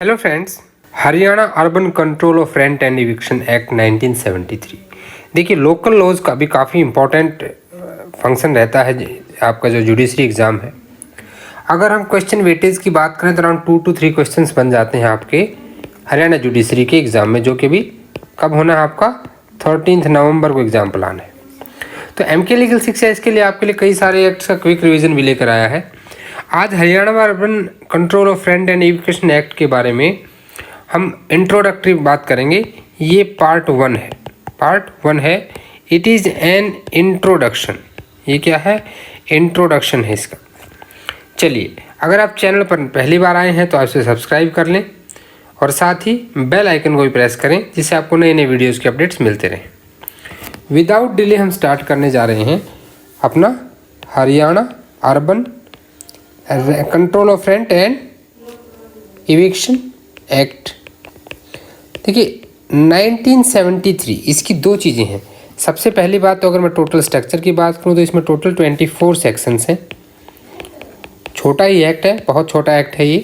Hello friends, Haryana urban control of rent and eviction act 1973। देखिए, local laws का भी काफ़ी इम्पोर्टेंट फंक्शन रहता है आपका जो जुडिशरी एग्ज़ाम है। अगर हम क्वेश्चन वेटेज की बात करें तो अराउंड 2 to 3 क्वेश्चंस बन जाते हैं आपके हरियाणा जुडिशरी के एग्ज़ाम में, जो कि भी कब होना है आपका 13 नवंबर को एग्ज़ाम प्लान है। तो एमके लीगल शिक्षा इसके लिए आपके लिए कई सारे एक्ट्स का क्विक रिवीजन भी लेकर आया है। आज Haryana urban control of rent and eviction act के बारे में हम इंट्रोडक्टरी बात करेंगे। ये पार्ट 1 है। It is an introduction. ये क्या है? इंट्रोडक्शन है इसका। चलिए, अगर आप चैनल पर पहली बार आए हैं तो आप इसे सब्सक्राइब कर लें और साथ ही बेल आइकन को भी प्रेस करें, जिससे आपको नए नए वीडियोज़ के अपडेट्स मिलते रहें। विदाउट डिले हम स्टार्ट करने जा रहे हैं अपना Haryana urban control of rent and eviction act. देखिए, 1973 इसकी दो चीज़ें हैं। सबसे पहली बात तो अगर मैं टोटल स्ट्रक्चर की बात करूं तो इसमें टोटल 24 सेक्शंस हैं। छोटा ही एक्ट है, बहुत छोटा एक्ट है ये।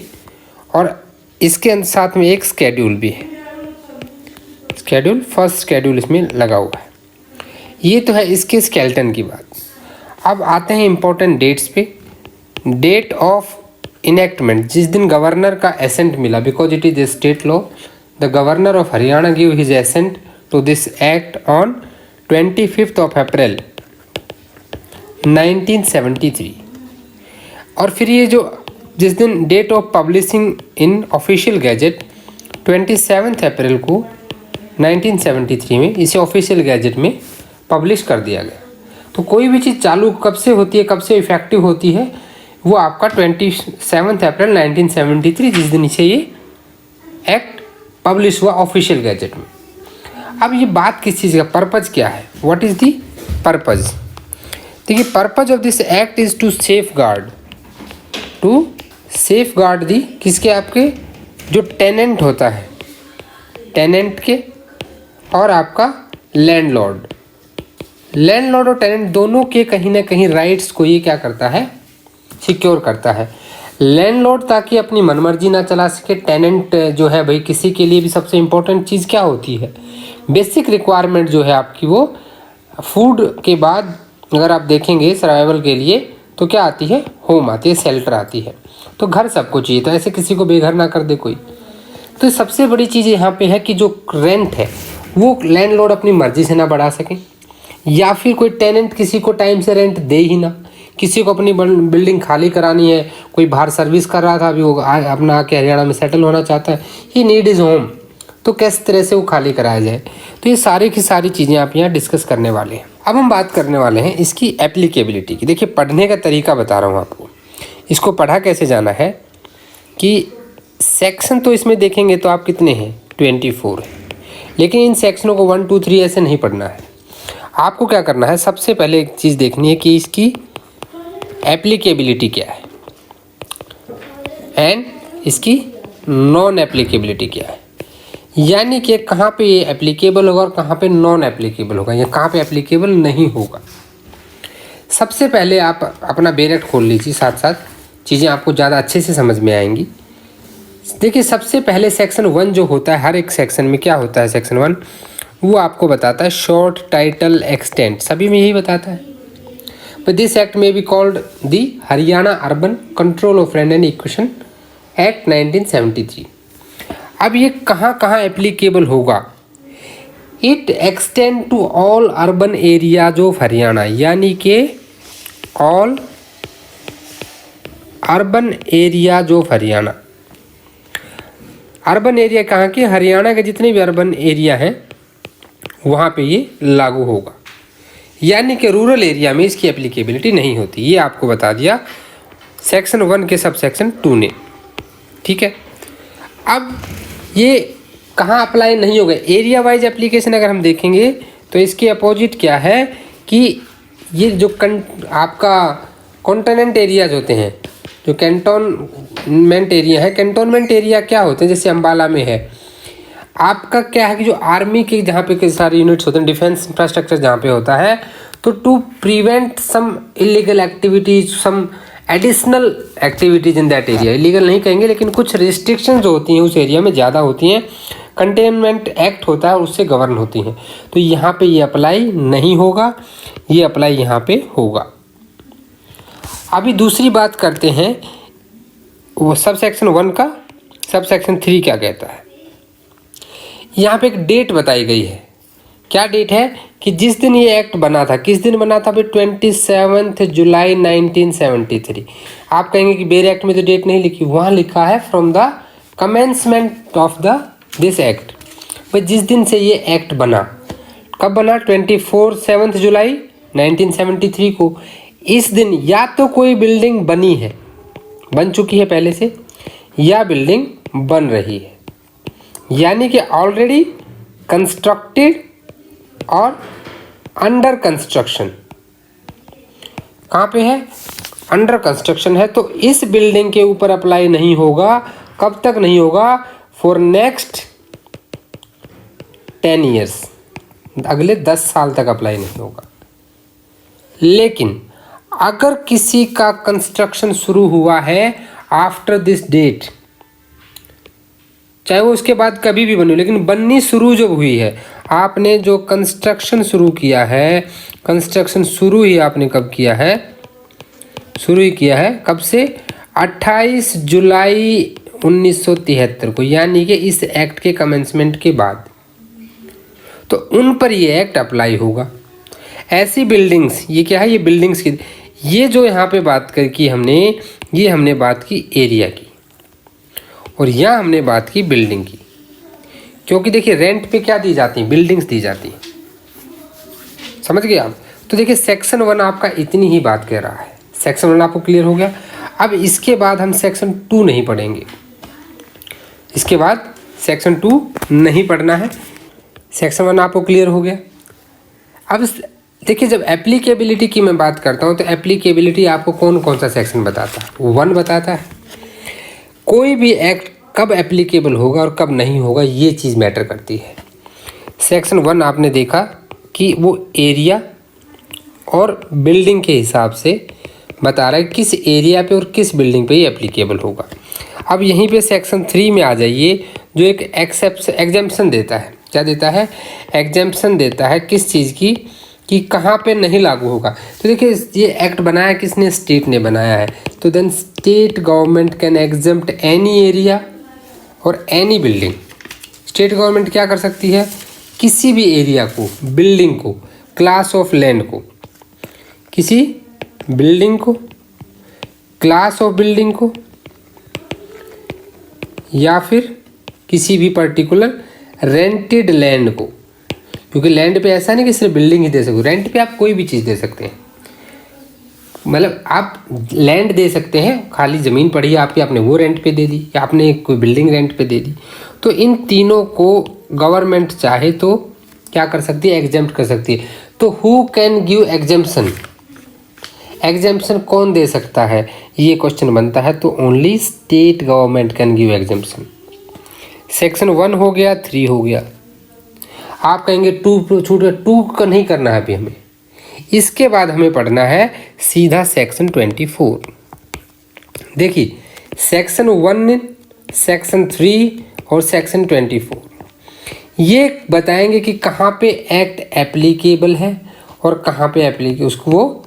और इसके साथ में एक स्केड्यूल भी है। फर्स्ट स्केड्यूल इसमें लगा हुआ है। ये तो है इसके स्केलेटन की बात। अब आते हैं इम्पोर्टेंट डेट्स पे। डेट ऑफ इनेक्टमेंट, जिस दिन गवर्नर का एसेंट मिला, because it is a state law, the governor of Haryana give his assent to this act on 25 April 1973। और फिर ये जो जिस दिन date of publishing in official gazette 27 April को 1973 में इसे ऑफिशियल गैजेट में पब्लिश कर दिया गया। तो कोई भी चीज़ चालू कब से होती है, कब से इफेक्टिव होती है, वो आपका 27 अप्रैल 1973, जिस दिन इसे ये एक्ट पब्लिश हुआ ऑफिशियल गैजेट में। अब ये बात किस चीज़ का, पर्पज़ क्या है, व्हाट इज़ दी पर्पज़? देखिए, purpose of this act is to safeguard the किसके, आपके जो टेनेंट होता है, टेनेंट के, और आपका लैंडलॉर्ड और टेनेंट दोनों के कहीं ना कहीं राइट्स को ये क्या करता है, सिक्योर करता है। लैंडलॉर्ड ताकि अपनी मनमर्जी ना चला सके। टेनेंट जो है भाई, किसी के लिए भी सबसे इम्पोर्टेंट चीज़ क्या होती है, बेसिक रिक्वायरमेंट जो है आपकी, वो फूड के बाद अगर आप देखेंगे सर्वाइवल के लिए तो क्या आती है, होम आती है, शेल्टर आती है। तो घर सबको चाहिए, तो ऐसे किसी को बेघर ना कर दे कोई। तो सबसे बड़ी चीज़ यहाँ पे है कि जो रेंट है वो लैंडलॉर्ड अपनी मर्जी से ना बढ़ा सके, या फिर कोई टेनेंट किसी को टाइम से रेंट दे ही ना। किसी को अपनी बिल्डिंग खाली करानी है, कोई बाहर सर्विस कर रहा था, अभी वो अपना आके हरियाणा में सेटल होना चाहता है, ही नीड इज़ होम, तो किस तरह से वो खाली कराया जाए। तो ये सारी की सारी चीज़ें आप यहाँ डिस्कस करने वाले हैं। अब हम बात करने वाले हैं इसकी एप्लीकेबिलिटी की। देखिए, पढ़ने का तरीका बता रहा हूँ आपको। इसको पढ़ा कैसे जाना है कि सेक्शन तो इसमें देखेंगे तो आप कितने हैं, 24 है, लेकिन इन सेक्शनों को 1 2 3 ऐसे नहीं पढ़ना है। आपको क्या करना है, सबसे पहले एक चीज़ देखनी है कि इसकी एप्लीकेबिलिटी क्या है एंड इसकी नॉन एप्लीकेबिलिटी क्या है, यानी कि कहाँ पे ये एप्लीकेबल होगा और कहाँ पे नॉन एप्लीकेबल होगा, या कहाँ पे एप्लीकेबल नहीं होगा। सबसे पहले आप अपना बेरेक्ट खोल लीजिए, साथ साथ चीज़ें आपको ज़्यादा अच्छे से समझ में आएंगी। देखिए, सबसे पहले सेक्शन 1 जो होता है, हर एक सेक्शन में क्या होता है, सेक्शन 1 वो आपको बताता है शॉर्ट टाइटल एक्सटेंट, सभी में यही बताता है। बट दिस एक्ट में be called the Haryana urban control of rent and eviction act 1973। अब ये कहाँ कहाँ एप्लीकेबल होगा, it extend to all urban areas of Haryana, यानी कि all urban areas of Haryana. Urban area कहाँ के, हरियाणा के जितने भी अर्बन एरिया हैं वहाँ पे ये लागू होगा, यानी कि रूरल एरिया में इसकी एप्लीकेबिलिटी नहीं होती। ये आपको बता दिया सेक्शन 1 के सब सेक्शन 2 ने, ठीक है। अब ये कहाँ अप्लाई नहीं होगा, एरिया वाइज एप्लीकेशन अगर हम देखेंगे तो इसके अपोजिट क्या है कि ये जो आपका कॉन्टिनेंट एरियाज होते हैं, जो कैंटोनमेंट एरिया है, कैंटोनमेंट एरिया क्या होते हैं, जैसे अम्बाला में है आपका, क्या है कि जो आर्मी के जहाँ पे कई सारे यूनिट्स होते हैं, डिफेंस इंफ्रास्ट्रक्चर जहाँ पे होता है, तो to prevent some illegal activities, some additional activities in that area, illegal नहीं कहेंगे लेकिन कुछ रिस्ट्रिक्शन जो होती हैं उस एरिया में ज़्यादा होती हैं, कंटेनमेंट एक्ट होता है उससे गवर्न होती हैं। तो यहाँ पे ये अप्लाई नहीं होगा, ये अप्लाई यहाँ पे होगा। अभी दूसरी बात करते हैं वो सब सेक्शन 1 का, सब सेक्शन 3 क्या कहता है। यहाँ पे एक डेट बताई गई है, क्या डेट है कि जिस दिन ये एक्ट बना था, किस दिन बना था भाई, 27 जुलाई 1973। आप कहेंगे कि बेर एक्ट में तो डेट नहीं लिखी, वहाँ लिखा है from the commencement of the this act. भाई जिस दिन से ये एक्ट बना, कब बना, 7 जुलाई 1973 को। इस दिन या तो कोई बिल्डिंग बनी है, बन चुकी है पहले से, या बिल्डिंग बन रही है, यानी कि ऑलरेडी कंस्ट्रक्टेड और अंडर कंस्ट्रक्शन। कहाँ पे है, अंडर कंस्ट्रक्शन है। तो इस बिल्डिंग के ऊपर अप्लाई नहीं होगा, कब तक नहीं होगा, फॉर नेक्स्ट 10 ईयर्स, अगले 10 साल तक अप्लाई नहीं होगा। लेकिन अगर किसी का कंस्ट्रक्शन शुरू हुआ है आफ्टर दिस डेट, चाहे वो उसके बाद कभी भी बनी, लेकिन बननी शुरू जब हुई है, आपने जो कंस्ट्रक्शन शुरू किया है, कंस्ट्रक्शन शुरू ही आपने कब किया है, शुरू ही किया है कब से, 28 जुलाई 1973 को, यानी कि इस एक्ट के कमेंसमेंट के बाद, तो उन पर ये एक्ट अप्लाई होगा। ऐसी बिल्डिंग्स, ये क्या है, ये बिल्डिंग्स की, ये जो यहाँ पे बात कर की हमने, ये हमने बात की एरिया की, और यहाँ हमने बात की बिल्डिंग की। क्योंकि देखिए रेंट पे क्या दी जाती हैं, बिल्डिंग्स दी जाती हैं, समझ गए आप। तो देखिए सेक्शन 1 आपका इतनी ही बात कह रहा है, सेक्शन 1 आपको क्लियर हो गया। अब इसके बाद हम सेक्शन 2 नहीं पढ़ेंगे, इसके बाद सेक्शन 2 नहीं पढ़ना है। सेक्शन 1 आपको क्लियर हो गया। अब देखिए जब एप्लीकेबिलिटी की मैं बात करता हूँ तो एप्लीकेबिलिटी आपको कौन कौन सा सेक्शन बताता है, 1 बताता है। कोई भी एक्ट कब एप्लीकेबल होगा और कब नहीं होगा, ये चीज़ मैटर करती है। सेक्शन 1 आपने देखा कि वो एरिया और बिल्डिंग के हिसाब से बता रहा है किस एरिया पे और किस बिल्डिंग पे ये एप्लीकेबल होगा। अब यहीं पे सेक्शन 3 में आ जाइए, जो एक एग्जेम्पशन देता है। क्या देता है, एग्जेम्पशन देता है किस चीज़ की, कि कहाँ पे नहीं लागू होगा। तो देखिए ये एक्ट बनाया किसने, स्टेट ने बनाया है। तो then state government can exempt any area or any building. State government क्या कर सकती है, किसी भी एरिया को, बिल्डिंग को, क्लास ऑफ लैंड को, किसी बिल्डिंग को, क्लास ऑफ बिल्डिंग को, या फिर किसी भी पर्टिकुलर रेंटेड लैंड को। क्योंकि लैंड पे ऐसा नहीं कि सिर्फ बिल्डिंग ही दे सको, रेंट पे आप कोई भी चीज़ दे सकते हैं। मतलब आप लैंड दे सकते हैं, खाली ज़मीन पड़ी है आपकी, आपने वो रेंट पे दे दी, या आपने कोई बिल्डिंग रेंट पे दे दी। तो इन तीनों को गवर्नमेंट चाहे तो क्या कर सकती है, एग्जेम्प्ट कर सकती है। तो who can give exemption, exemption कौन दे सकता है, ये क्वेश्चन बनता है। तो only state government can give exemption. Section 1 हो गया, 3 हो गया। आप कहेंगे 2 छूट गया, 2 का नहीं करना है अभी हमें। इसके बाद हमें पढ़ना है सीधा सेक्शन 24। देखिए सेक्शन 1, सेक्शन 3 और सेक्शन 24 ये बताएंगे कि कहाँ पे एक्ट एप्लीकेबल है और कहाँ पे उसको वो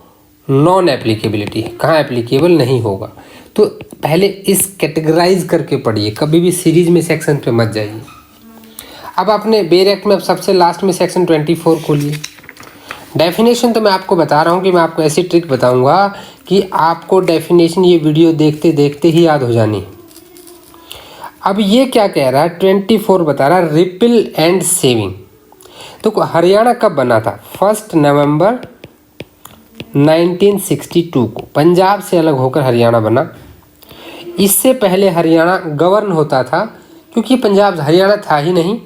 नॉन एप्लीकेबिलिटी है, कहाँ एप्लीकेबल नहीं होगा। तो पहले इस कैटेगराइज करके पढ़िए, कभी भी सीरीज में सेक्शन पे मत जाइए। अब आपने बेर एक्ट में अब सबसे लास्ट में सेक्शन 24 खोलिए। डेफिनेशन तो मैं आपको बता रहा हूँ कि मैं आपको ऐसी ट्रिक बताऊँगा कि आपको डेफिनेशन ये वीडियो देखते देखते ही याद हो जानी। अब ये क्या कह रहा है, 24 बता रहा है रिपिल एंड सेविंग। तो हरियाणा कब बना था, 1 नवंबर 1962 को पंजाब से अलग होकर हरियाणा बना। इससे पहले हरियाणा गवर्न होता था, क्योंकि पंजाब हरियाणा था ही नहीं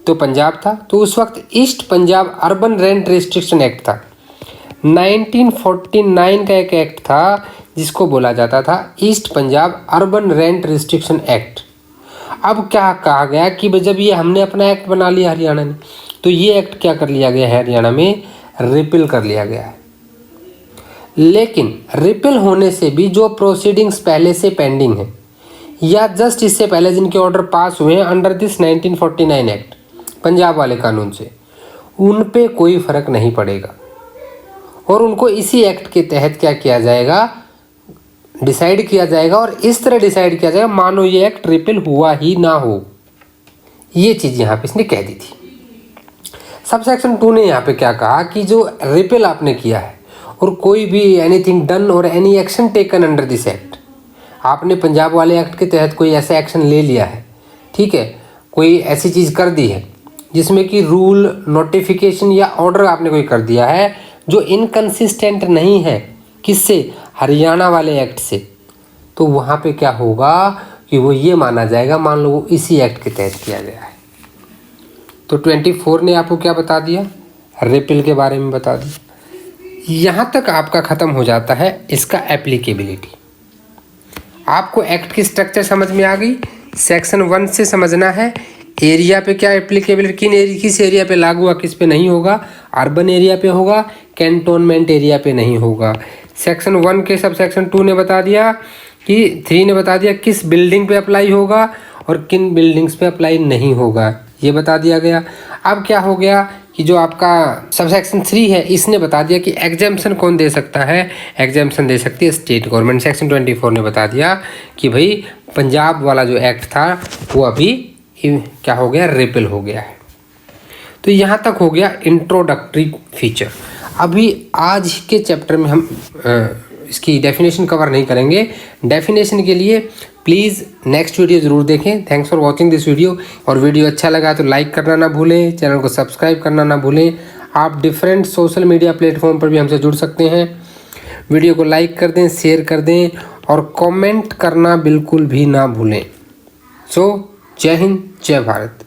तो पंजाब था। तो उस वक्त east Punjab urban rent restriction act था। 1949 का एक एक्ट था जिसको बोला जाता था east Punjab urban rent restriction act. अब क्या कहा गया कि जब ये हमने अपना एक्ट बना लिया हरियाणा ने, तो ये एक्ट क्या कर लिया गया है, हरियाणा में रिपील कर लिया गया है। लेकिन रिपील होने से भी जो प्रोसीडिंग्स पहले से पेंडिंग है या जस्ट इससे पहले जिनके ऑर्डर पास हुए हैं अंडर दिस 1949 एक्ट, पंजाब वाले कानून से, उन पे कोई फर्क नहीं पड़ेगा और उनको इसी एक्ट के तहत क्या किया जाएगा, डिसाइड किया जाएगा। और इस तरह डिसाइड किया जाएगा मानो ये एक्ट रिपील हुआ ही ना हो। ये चीज़ यहाँ पे इसने कह दी थी। सबसेक्शन 2 ने यहाँ पे क्या कहा कि जो रिपील आपने किया है और कोई भी एनीथिंग डन और any action taken under this act, आपने पंजाब वाले एक्ट के तहत कोई ऐसा एक्शन ले लिया है, ठीक है, कोई ऐसी चीज़ कर दी है जिसमें कि रूल, नोटिफिकेशन या ऑर्डर आपने कोई कर दिया है जो इनकंसिस्टेंट नहीं है किससे, हरियाणा वाले एक्ट से, तो वहाँ पे क्या होगा कि वो ये माना जाएगा मान लो वो इसी एक्ट के तहत किया गया है। तो 24 ने आपको क्या बता दिया, रिपील के बारे में बता दिया। यहाँ तक आपका ख़त्म हो जाता है इसका एप्लीकेबिलिटी। आपको एक्ट की स्ट्रक्चर समझ में आ गई। सेक्शन 1 से समझना है एरिया पे क्या एप्लीकेबिलिटी, किस एरिया पे लागू हुआ, किस पे नहीं होगा, अर्बन एरिया पे होगा, कैंटोनमेंट एरिया पे नहीं होगा। सेक्शन 1 के सब सेक्शन 2 ने बता दिया कि 3 ने बता दिया किस बिल्डिंग पे अप्लाई होगा और किन बिल्डिंग्स पे अप्लाई नहीं होगा, ये बता दिया गया। अब क्या हो गया कि जो आपका सब सेक्शन 3 है इसने बता दिया कि एग्जाम्पशन कौन दे सकता है, एग्जाम्पशन दे सकती है स्टेट गवर्नमेंट। सेक्शन 24 ने बता दिया कि भाई पंजाब वाला जो एक्ट था वो अभी क्या हो गया, रिपील हो गया है। तो यहाँ तक हो गया इंट्रोडक्टरी फीचर। अभी आज के चैप्टर में हम इसकी डेफिनेशन कवर नहीं करेंगे। डेफिनेशन के लिए प्लीज़ नेक्स्ट वीडियो ज़रूर देखें। Thanks for watching this video. और वीडियो अच्छा लगा तो लाइक करना ना भूलें, चैनल को सब्सक्राइब करना ना भूलें। आप डिफरेंट सोशल मीडिया प्लेटफॉर्म पर भी हमसे जुड़ सकते हैं। वीडियो को लाइक कर दें, शेयर कर दें और कमेंट करना बिल्कुल भी ना भूलें। सो जय हिंद, जय भारत।